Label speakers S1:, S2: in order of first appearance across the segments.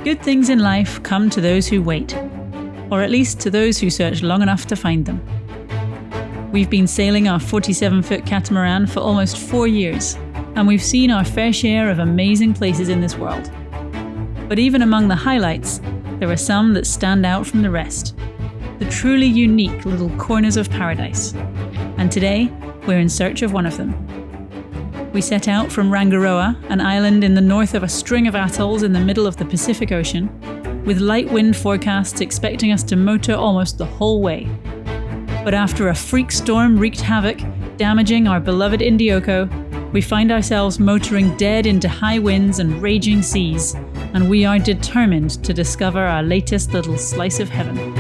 S1: Good things in life come to those who wait, or at least to those who search long enough to find them. We've been sailing our 47-foot catamaran for almost 4 years, and we've seen our fair share of amazing places in this world. But even among the highlights, there are some that stand out from the rest. The truly unique little corners of paradise. And today, we're in search of one of them. We set out from Rangiroa, an island in the north of a string of atolls in the middle of the Pacific Ocean, with light wind forecasts expecting us to motor almost the whole way. But after a freak storm wreaked havoc, damaging our beloved Indioko, we find ourselves motoring dead into high winds and raging seas, and we are determined to discover our latest little slice of heaven.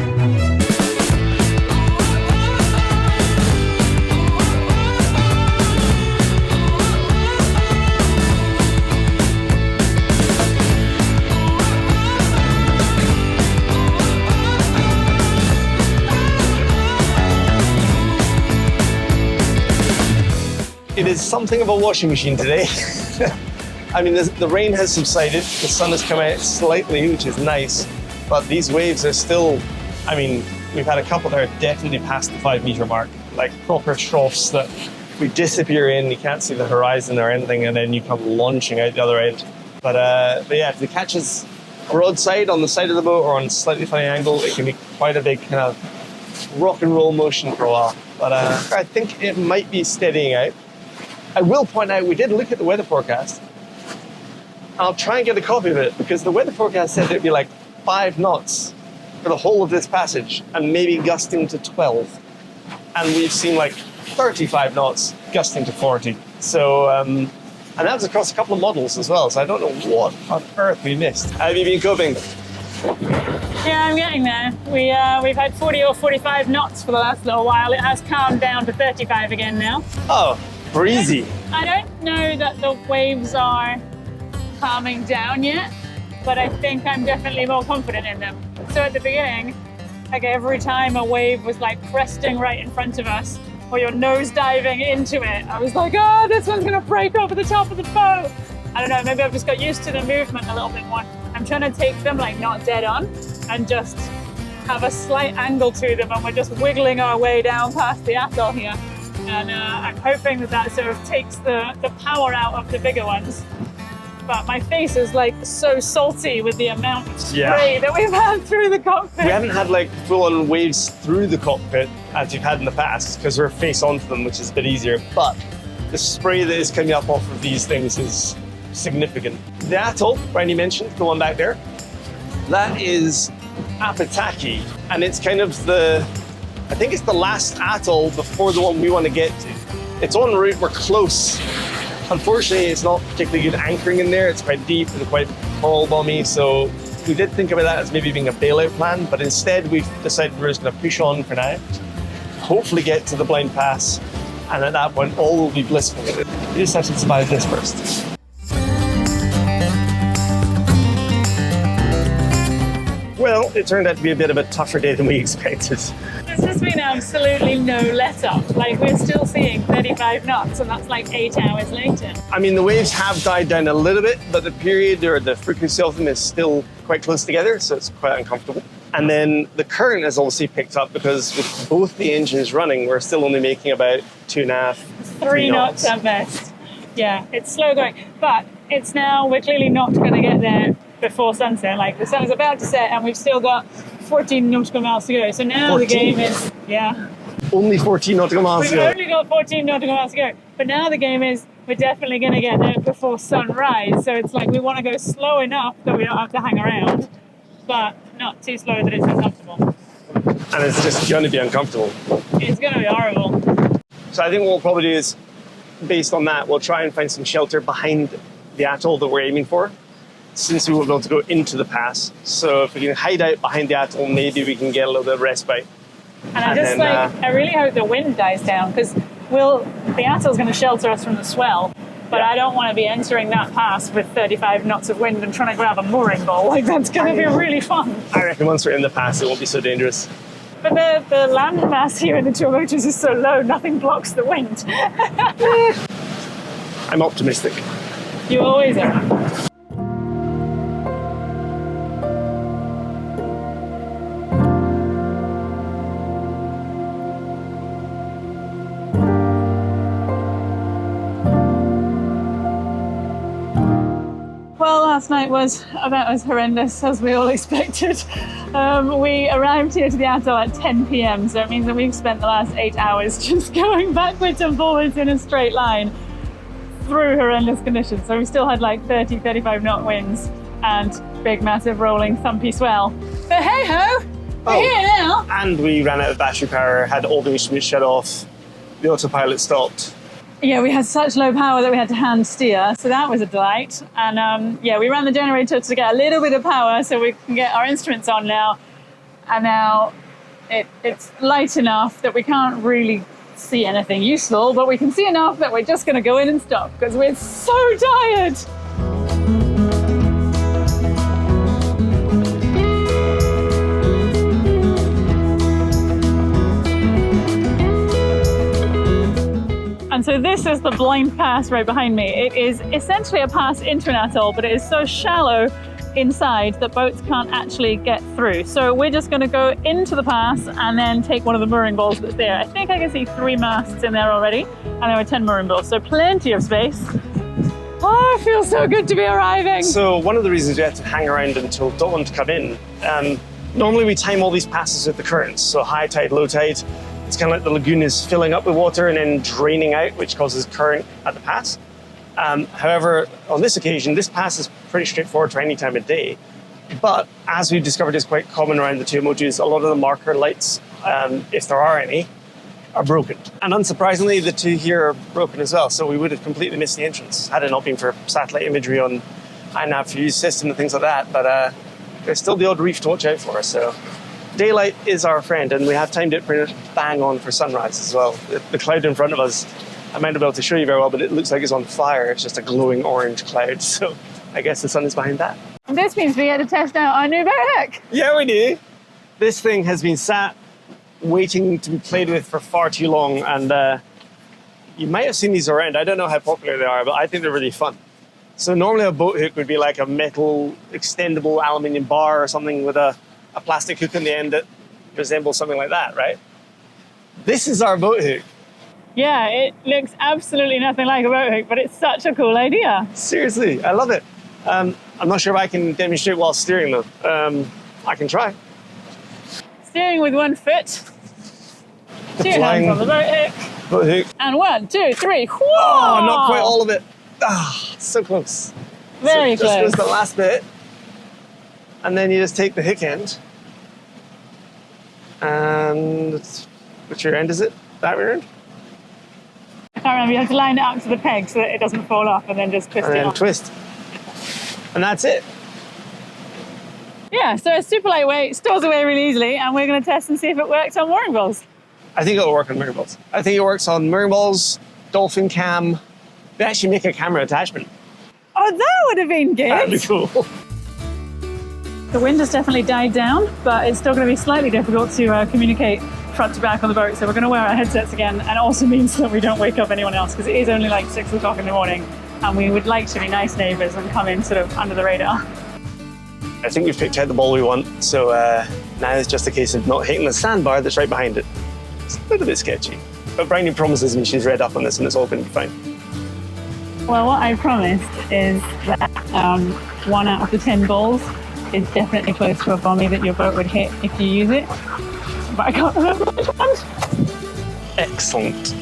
S2: It is something of a washing machine today. I mean, the rain has subsided, the sun has come out slightly, which is nice, but these waves are still, I mean, we've had a couple that are definitely past the 5-meter mark, like proper troughs that we disappear in, you can't see the horizon or anything, and then you come launching out the other end. But yeah, if the catch is broadside on the side of the boat or on a slightly funny angle, it can be quite a big kind of rock and roll motion for a while. But I think it might be steadying out. I will point out, we did look at the weather forecast. I'll try and get a copy of it, because the weather forecast said it'd be like 5 knots for the whole of this passage, and maybe gusting to 12. And we've seen like 35 knots, gusting to 40. So, and that was across a couple of models as well, so I don't know what on earth we missed. How have you been coping?
S1: Yeah, I'm getting there. We've had 40 or 45 knots for the last little while. It has calmed down to 35 again now.
S2: Oh. Breezy.
S1: I don't know that the waves are calming down yet, but I think I'm definitely more confident in them. So at the beginning, like every time a wave was like cresting right in front of us, or you're nose diving into it, I was like, oh, this one's gonna break over the top of the boat. I don't know, maybe I've just got used to the movement a little bit more. I'm trying to take them like not dead on and just have a slight angle to them, and we're just wiggling our way down past the atoll here. And I'm hoping that sort of takes the power out of the bigger ones. But my face is like so salty with the amount of spray that we've had through the cockpit.
S2: We haven't had like full-on waves through the cockpit as you've had in the past, because we're face onto them, which is a bit easier. But the spray that is coming up off of these things is significant. The atoll, Randy mentioned, the one back there, that is Apataki, and it's kind of I think it's the last atoll before the one we want to get to. It's en route, we're close. Unfortunately, it's not particularly good anchoring in there. It's quite deep and quite coral bomby, so we did think about that as maybe being a bailout plan, but instead we've decided we're just going to push on for now, hopefully get to the blind pass, and at that point all will be blissful. We just have to survive this first. Well, it turned out to be a bit of a tougher day than we expected.
S1: It's just been absolutely no let-up. Like, we're still seeing 35 knots, and that's like 8 hours later.
S2: I mean, the waves have died down a little bit, but the period or the frequency of them is still quite close together, so it's quite uncomfortable. And then the current has obviously picked up, because with both the engines running, we're still only making about 2.5, 3 knots
S1: at best. Yeah, it's slow going, but we're clearly not going to get there before sunset. Like, the sun is about to set and we've still got 14 nautical miles to go. So now 14? The game is,
S2: only 14 nautical miles to go.
S1: We've only got 14 nautical miles to go. But now the game is, we're definitely going to get there before sunrise. So it's like, we want to go slow enough that we don't have to hang around, but not too slow that it's uncomfortable.
S2: And it's just going to be uncomfortable.
S1: It's going to be horrible.
S2: So I think what we'll probably do is, based on that, we'll try and find some shelter behind the atoll that we're aiming for, since we won't be able to go into the pass. So if we can hide out behind the atoll, maybe we can get a little bit of respite.
S1: And I really hope the wind dies down, because the atoll's going to shelter us from the swell, but I don't want to be entering that pass with 35 knots of wind and trying to grab a mooring ball. Like, that's going to be really fun.
S2: I reckon once we're in the pass, it won't be so dangerous.
S1: But the land mass here in the two motors is so low, nothing blocks the wind.
S2: I'm optimistic.
S1: You always are. last night was about as horrendous as we all expected. We arrived here to the atoll at 10 p.m, so it means that we've spent the last 8 hours just going backwards and forwards in a straight line through horrendous conditions. So we still had like 30, 35 knot winds and big, massive, rolling, thumpy swell. But hey ho, we're here now.
S2: And we ran out of battery power, had all the instruments shut off, the autopilot stopped.
S1: Yeah, we had such low power that we had to hand steer, so that was a delight. And yeah, we ran the generator to get a little bit of power so we can get our instruments on now. And now it's light enough that we can't really see anything useful, but we can see enough that we're just going to go in and stop because we're so tired. And so this is the blind pass right behind me. It is essentially a pass into an atoll, but it is so shallow inside that boats can't actually get through. So we're just going to go into the pass and then take one of the mooring balls that's there. I think I can see 3 masts in there already, and there are 10 mooring balls, so plenty of space. Oh, it feels so good to be arriving.
S2: So one of the reasons we had to hang around until dawn to come in, normally we time all these passes with the currents, so high tide, low tide. It's kind of like the lagoon is filling up with water and then draining out, which causes current at the pass. However, on this occasion, this pass is pretty straightforward for any time of day. But as we've discovered is quite common around the Tuamotus, a lot of the marker lights, if there are any, are broken. And unsurprisingly, the two here are broken as well. So we would have completely missed the entrance had it not been for satellite imagery on iNav fuse system and things like that. But there's still the odd reef to watch out for us. So daylight is our friend, and we have timed it pretty bang on for sunrise as well. The cloud in front of us, I might not be able to show you very well, but it looks like it's on fire. It's just a glowing orange cloud. So I guess the sun is behind that.
S1: And this means we get to test out our new boat.
S2: Yeah, we do. This thing has been sat waiting to be played with for far too long, and you might have seen these around. I don't know how popular they are, but I think they're really fun. So normally a boat hook would be like a metal extendable aluminium bar or something with a plastic hook in the end that resembles something like that, right? This is our boat hook.
S1: Yeah, it looks absolutely nothing like a boat hook, but it's such a cool idea.
S2: Seriously, I love it. I'm not sure if I can demonstrate while steering though. I can try.
S1: Steering with 1 foot. 2 hands on the boat hook.
S2: Boat hook.
S1: And 1, 2, 3. Whoa!
S2: Oh, not quite all of it. Ah, so close.
S1: Very close.
S2: This was the last bit. And then you just take the hook end. And which rear end is it? That rear end?
S1: I can't remember. You have to line it up to the peg so that it doesn't fall off, and then just twist it on.
S2: Twist. And that's it.
S1: Yeah, so it's super lightweight, stores away really easily, and we're going to test and see if it works on mooring balls.
S2: I think it'll work on mooring balls. I think it works on mooring balls, dolphin cam. They actually make a camera attachment.
S1: Oh, that would have been good.
S2: That'd be cool.
S1: The wind has definitely died down, but it's still going to be slightly difficult to communicate front to back on the boat. So we're going to wear our headsets again, and it also means that we don't wake up anyone else because it is only like 6 o'clock in the morning, and we would like to be nice neighbours and come in sort of under the radar.
S2: I think we've picked out the ball we want, so now it's just a case of not hitting the sandbar that's right behind it. It's a little bit sketchy, but Bryony promises me she's read up on this and it's all going to be fine.
S1: Well, what I promised is that 1 out of the 10 balls is definitely close to a bommy that your boat would hit if you use it, but I can't remember which one.
S2: Excellent.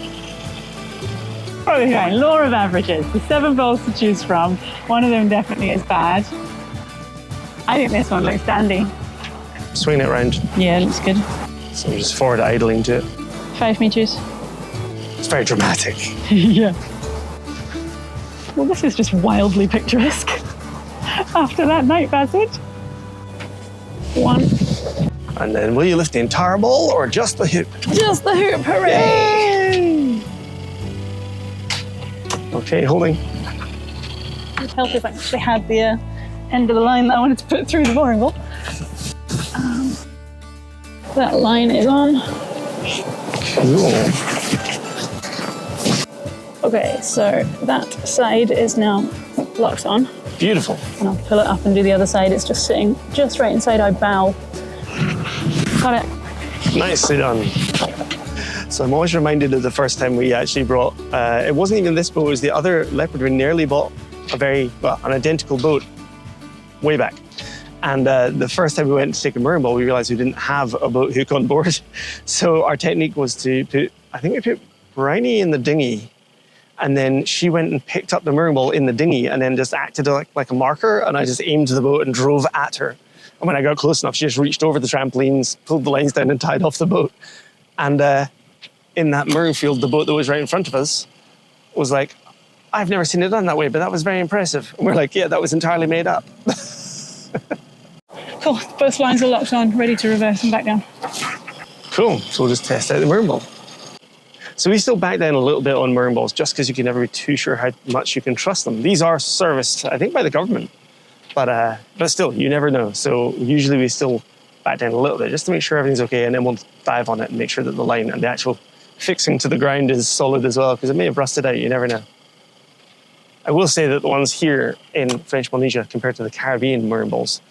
S1: Okay, law of averages. There's 7 balls to choose from. One of them definitely is bad. I think this one looks dandy.
S2: Swing it round.
S1: Yeah, it looks good.
S2: So I'm just forward idling to it.
S1: 5 meters.
S2: It's very dramatic.
S1: Yeah. Well, this is just wildly picturesque. After that night passage. 1.
S2: And then will you lift the entire ball or just the hoop?
S1: Just the hoop, hooray!
S2: Yay! Okay, holding.
S1: It would help if I actually had the end of the line that I wanted to put through the mooring ball. That line is on.
S2: Cool.
S1: Okay, so that side is now locked on.
S2: Beautiful.
S1: And I'll pull it up and do the other side. It's just sitting just right inside our bow. Got it.
S2: Nicely done. So I'm always reminded of the first time we actually brought, it wasn't even this boat, it was the other Leopard. We nearly bought an identical boat way back. And the first time we went to take a marine ball, we realized we didn't have a boat hook on board. So our technique was to put, I think we put Briny in the dinghy, and then she went and picked up the marine ball in the dinghy and then just acted like a marker, and I just aimed the boat and drove at her. And when I got close enough, she just reached over the trampolines, pulled the lines down and tied off the boat. And in that marine field, the boat that was right in front of us was like, I've never seen it done that way, but that was very impressive. And we're like, yeah, that was entirely made up.
S1: Cool, both lines are locked on, ready to reverse and back down.
S2: Cool, so we'll just test out the marine ball. So we still back down a little bit on marine balls just because you can never be too sure how much you can trust them. These are serviced, I think, by the government, but still, you never know. So usually we still back down a little bit just to make sure everything's okay, and then we'll dive on it and make sure that the line and the actual fixing to the ground is solid as well, because it may have rusted out, you never know. I will say that the ones here in French Polynesia compared to the Caribbean marine balls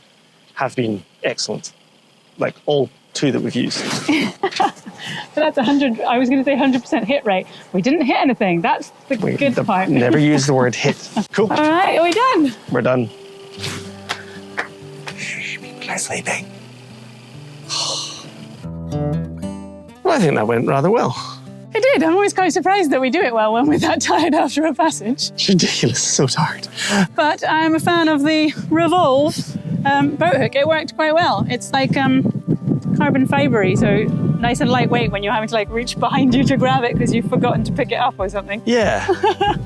S2: have been excellent, like all 2 that we've used.
S1: So that's 100, I was going to say 100% hit rate. We didn't hit anything. That's the good part.
S2: Never use the word hit. Cool.
S1: All right, are we done?
S2: We're done. People are sleeping. Well, I think that went rather well.
S1: It did. I'm always quite surprised that we do it well when we're that tired after a passage.
S2: It's ridiculous, so tired.
S1: But I'm a fan of the Revolve boat hook. It worked quite well. It's like carbon fibery, so nice and lightweight when you're having to like reach behind you to grab it because you've forgotten to pick it up or something.
S2: Yeah.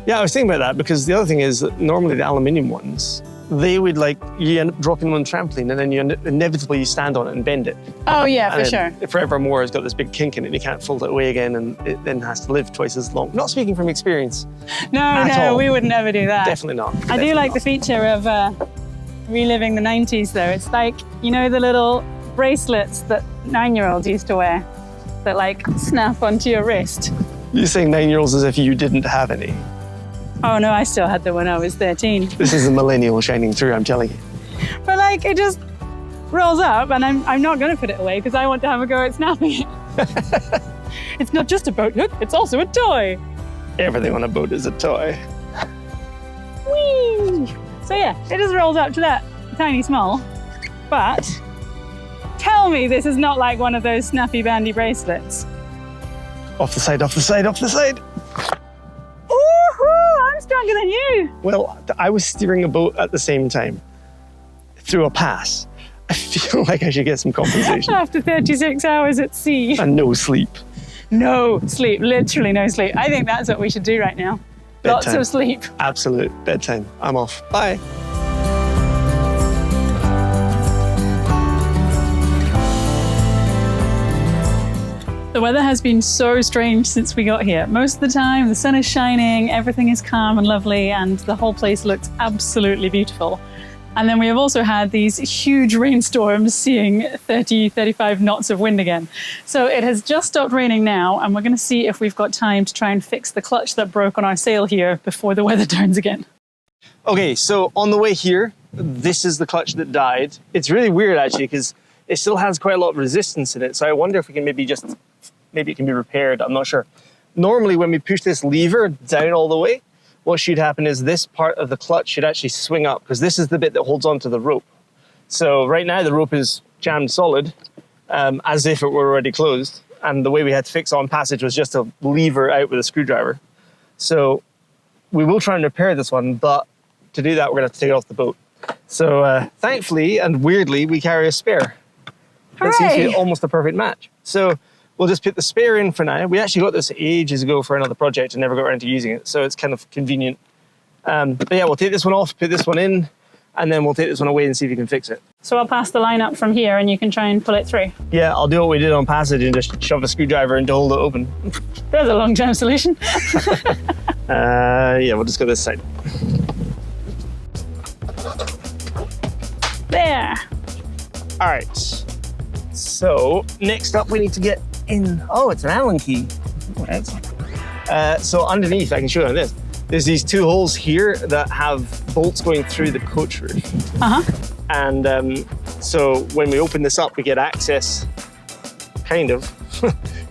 S2: Yeah, I was thinking about that because the other thing is that normally the aluminium ones, they would you end up dropping them on the trampoline and then inevitably you stand on it and bend it.
S1: Oh yeah, for sure.
S2: Forevermore has got this big kink in it and you can't fold it away again, and it then has to live twice as long. Not speaking from experience.
S1: No, we would never do that.
S2: Definitely not.
S1: I do like the feature of reliving the 90s though. It's like, you know, the little bracelets that 9-year-olds used to wear that like snap onto your wrist.
S2: You're saying 9-year-olds as if you didn't have any.
S1: Oh no, I still had them when I was 13.
S2: This is a millennial shining through, I'm telling you.
S1: But like, it just rolls up and I'm not going to put it away because I want to have a go at snapping it. It's not just a boat hook, it's also a toy.
S2: Everything on a boat is a toy.
S1: Whee! So yeah, it just rolls up to that tiny small. But tell me this is not like one of those snappy bandy bracelets.
S2: Off the side, off the side, off the side.
S1: I'm stronger than you.
S2: Well, I was steering a boat at the same time through a pass. I feel like I should get some compensation.
S1: After 36 hours at sea.
S2: And no sleep.
S1: No sleep, literally no sleep. I think that's what we should do right now. Lots of sleep.
S2: Absolute bedtime. I'm off. Bye.
S1: The weather has been so strange since we got here. Most of the time, the sun is shining, everything is calm and lovely, and the whole place looks absolutely beautiful. And then we have also had these huge rainstorms, seeing 30, 35 knots of wind again. So it has just stopped raining now, and we're going to see if we've got time to try and fix the clutch that broke on our sail here before the weather turns again.
S2: Okay, so on the way here, this is the clutch that died. It's really weird actually, because it still has quite a lot of resistance in it. So I wonder if we can maybe it can be repaired, I'm not sure. Normally when we push this lever down all the way, what should happen is this part of the clutch should actually swing up, because this is the bit that holds onto the rope. So right now the rope is jammed solid, as if it were already closed. And the way we had to fix on passage was just to lever out with a screwdriver. So we will try and repair this one, but to do that, we're gonna have to take it off the boat. So thankfully and weirdly, we carry a spare. That seems to be almost a perfect match. So we'll just put the spare in for now. We actually got this ages ago for another project and never got around to using it, so it's kind of convenient. But yeah, we'll take this one off, put this one in, and then we'll take this one away and see if we can fix it.
S1: So I'll pass the line up from here and you can try and pull it through.
S2: Yeah, I'll do what we did on passage and just shove a screwdriver in to hold it open.
S1: There's a long-term solution.
S2: Yeah, we'll just go this side.
S1: There.
S2: All right. So next up, we need to get in. Oh, it's an Allen key. So underneath, I can show you this. There's these 2 holes here that have bolts going through the coach roof. And so when we open this up, we get access, kind of.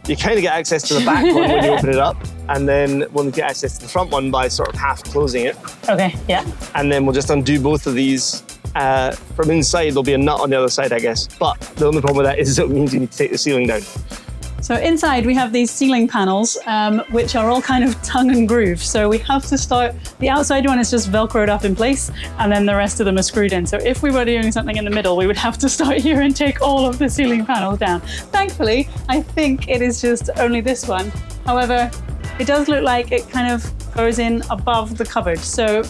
S2: You kind of get access to the back one when you open it up. And then we'll get access to the front one by sort of half closing it.
S1: Okay, yeah.
S2: And then we'll just undo both of these From inside, there'll be a nut on the other side, I guess. But the only problem with that is it means you need to take the ceiling down.
S1: So inside we have these ceiling panels, which are all kind of tongue and groove. So we have to start, the outside one is just Velcroed up in place, and then the rest of them are screwed in. So if we were doing something in the middle, we would have to start here and take all of the ceiling panels down. Thankfully, I think it is just only this one. However, it does look like it kind of goes in above the cupboard. So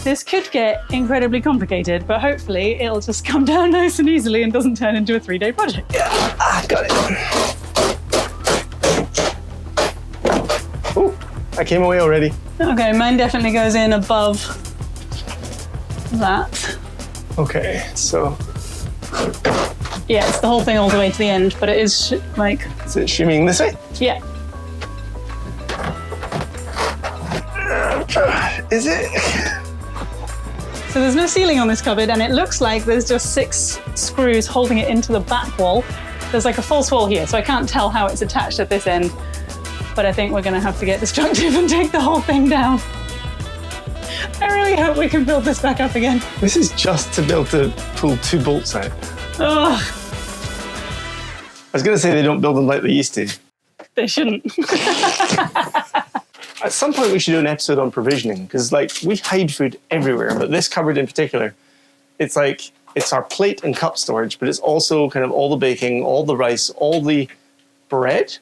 S1: this could get incredibly complicated, but hopefully it'll just come down nice and easily and doesn't turn into a 3-day project.
S2: Yeah, I've got it. Oh, I came away already.
S1: Okay, mine definitely goes in above that.
S2: Okay, so.
S1: Yeah, it's the whole thing all the way to the end, but it is like...
S2: Is it shimmying this way?
S1: Yeah.
S2: Is it?
S1: So there's no ceiling on this cupboard, and it looks like there's just 6 screws holding it into the back wall. There's like a false wall here, so I can't tell how it's attached at this end. But I think we're going to have to get destructive and take the whole thing down. I really hope we can build this back up again.
S2: This is just to be able to pull 2 bolts out.
S1: Ugh.
S2: I was going to say they don't build them like they used to.
S1: They shouldn't.
S2: At some point we should do an episode on provisioning, because like we hide food everywhere, but this cupboard in particular, it's like, it's our plate and cup storage, but it's also kind of all the baking, all the rice, all the bread.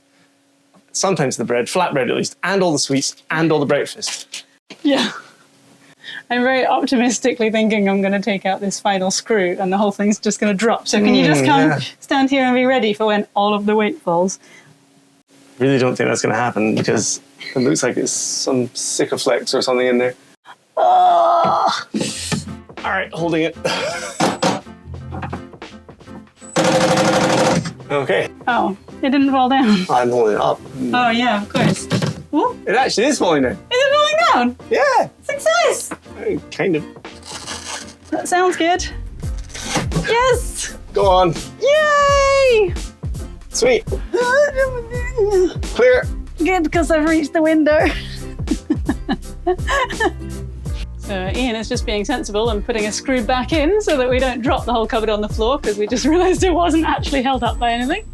S2: Sometimes the bread, flatbread at least, and all the sweets, and all the breakfast.
S1: Yeah. I'm very optimistically thinking I'm going to take out this final screw and the whole thing's just going to drop. So can you just come stand here and be ready for when all of the weight falls?
S2: Really don't think that's going to happen because it looks like it's some Sikaflex or something in there. Oh. All right, holding it. Okay.
S1: Oh, it didn't fall down.
S2: I'm holding it up.
S1: Oh yeah, of course. Ooh.
S2: It actually is falling down.
S1: Is it falling down?
S2: Yeah.
S1: Success!
S2: Kind of.
S1: That sounds good. Yes!
S2: Go on.
S1: Yay!
S2: Sweet. Clear.
S1: Good, because I've reached the window. So Ian is just being sensible and putting a screw back in so that we don't drop the whole cupboard on the floor, because we just realised it wasn't actually held up by anything.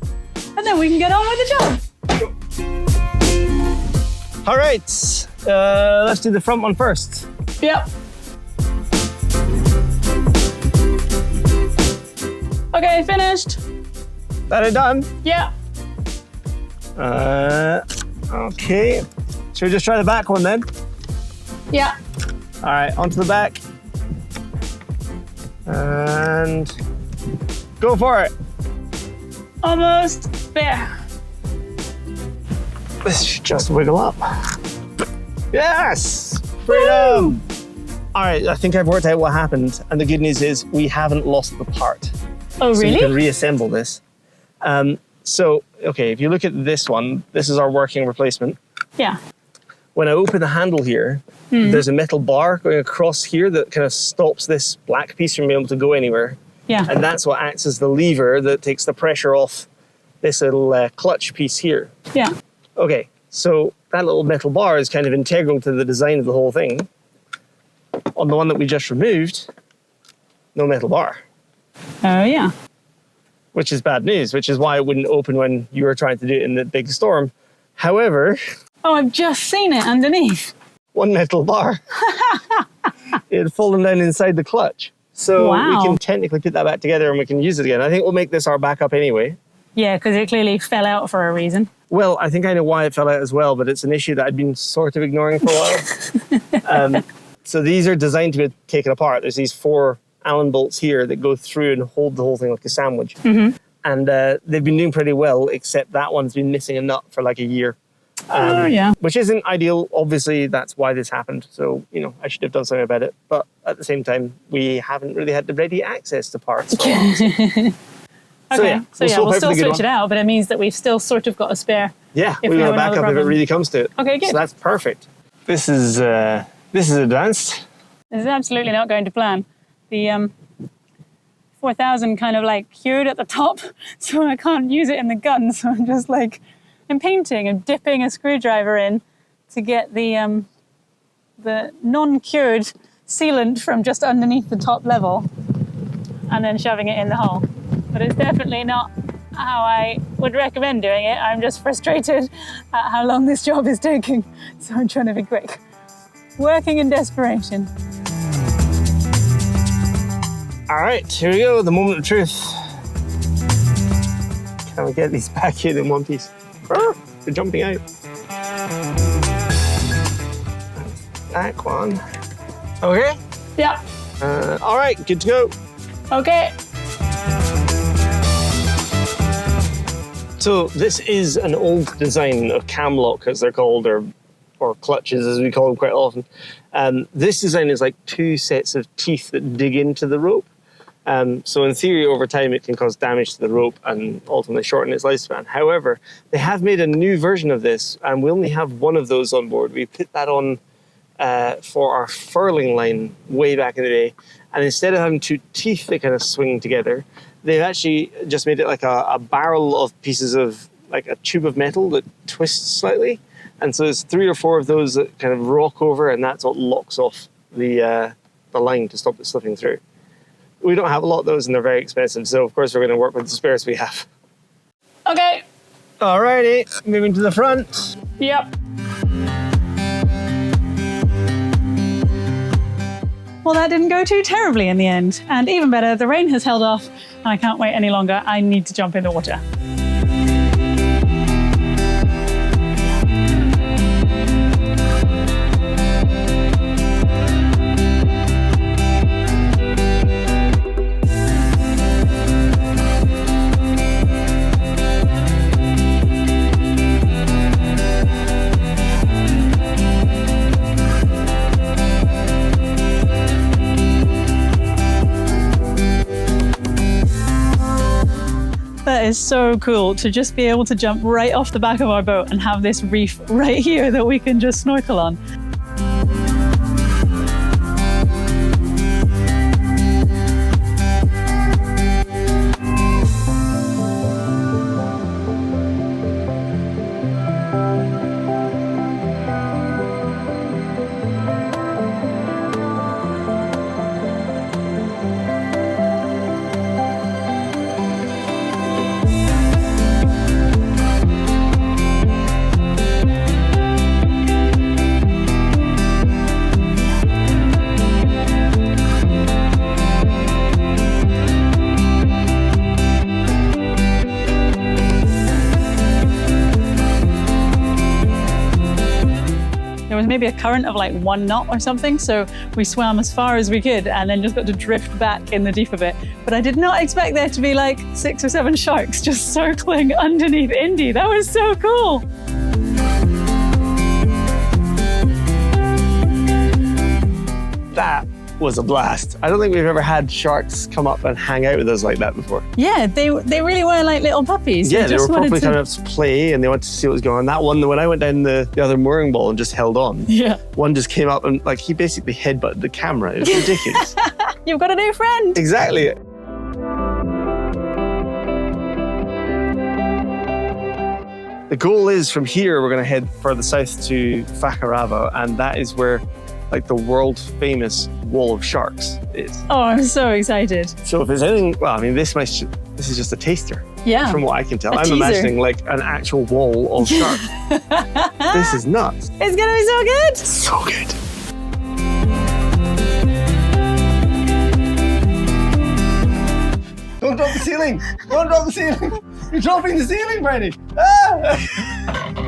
S1: And then we can get on with the job.
S2: All right, let's do the front one first.
S1: Yep. Okay, finished.
S2: That it done?
S1: Yeah.
S2: Okay. Should we just try the back one then?
S1: Yeah.
S2: All right, onto the back. And go for it.
S1: Almost there.
S2: This should just wiggle up. Yes! Freedom! All right, I think I've worked out what happened. And the good news is we haven't lost the part.
S1: Oh,
S2: so
S1: really?
S2: you can reassemble this. Okay, if you look at this one, this is our working replacement.
S1: Yeah.
S2: When I open the handle here, there's a metal bar going across here that kind of stops this black piece from being able to go anywhere.
S1: Yeah.
S2: And that's what acts as the lever that takes the pressure off this little clutch piece here.
S1: Yeah.
S2: Okay, so that little metal bar is kind of integral to the design of the whole thing. On the one that we just removed, no metal bar.
S1: Oh, yeah.
S2: Which is bad news, which is why it wouldn't open when you were trying to do it in the big storm. However...
S1: Oh, I've just seen it underneath.
S2: One metal bar. It had fallen down inside the clutch. So we can technically put that back together and we can use it again. I think we'll make this our backup anyway.
S1: Yeah, because it clearly fell out for a reason.
S2: Well, I think I know why it fell out as well, but it's an issue that I'd been sort of ignoring for a while. So these are designed to be taken apart. There's these 4 Allen bolts here that go through and hold the whole thing like a sandwich. And they've been doing pretty well, except that one's been missing a nut for like a year. Which isn't ideal. Obviously, that's why this happened. So, you know, I should have done something about it. But at the same time, we haven't really had the ready access to parts. So
S1: we'll still switch it out, but it means that we've still sort of got a spare.
S2: Yeah, we've got a backup if it really comes to it.
S1: Okay, good.
S2: So that's perfect. This is advanced.
S1: This is absolutely not going to plan. The 4000 kind of like cured at the top, so I can't use it in the gun. So I'm just like, I'm painting and dipping a screwdriver in to get the non-cured sealant from just underneath the top level. and then shoving it in the hole. But it's definitely not how I would recommend doing it. I'm just frustrated at how long this job is taking, so I'm trying to be quick. Working in desperation.
S2: All right, here we go, the moment of truth. Can we get these back in one piece? They're jumping out. Back one. Okay.
S1: Yeah.
S2: All right, good to go.
S1: Okay.
S2: So this is an old design of cam lock, as they're called, or clutches, as we call them quite often. This design is like two sets of teeth that dig into the rope. So in theory, over time, it can cause damage to the rope and ultimately shorten its lifespan. However, they have made a new version of this, and we only have one of those on board. We put that on for our furling line way back in the day. And instead of having two teeth that kind of swing together, they've actually just made it like a barrel of pieces of, like a tube of metal that twists slightly. And so there's 3 or 4 of those that kind of rock over, and that's what locks off the line to stop it slipping through. We don't have a lot of those, and they're very expensive. So of course we're going to work with the spares we have.
S1: Okay.
S2: Alrighty, moving to the front.
S1: Yep. Well, that didn't go too terribly in the end. And even better, the rain has held off, and I can't wait any longer. I need to jump in the water. That is so cool to just be able to jump right off the back of our boat and have this reef right here that we can just snorkel on. There was maybe a current of like 1 knot or something, so we swam as far as we could and then just got to drift back in the deep a bit. But I did not expect there to be like 6 or 7 sharks just circling underneath Indy. That was so cool.
S2: That was a blast. I don't think we've ever had sharks come up and hang out with us like that before.
S1: Yeah, they really were like little puppies.
S2: Yeah, they were probably
S1: to...
S2: coming up to play, and they wanted to see what was going on. That one, when I went down the other mooring ball and just held on,
S1: yeah,
S2: one just came up and like he basically headbutted the camera. It was ridiculous.
S1: You've got a new friend.
S2: Exactly. The goal is from here, we're going to head further south to Whakarava, and that is where like the world famous wall of sharks is.
S1: Oh, I'm so excited.
S2: So if there's anything, well, I mean, this is just a taster.
S1: Yeah.
S2: From what I can tell.
S1: A
S2: I'm
S1: teaser.
S2: imagining like an actual wall of sharks. This is nuts.
S1: It's gonna be so good.
S2: So good. Don't drop the ceiling. Don't drop the ceiling. You're dropping the ceiling, Brandy. Ah!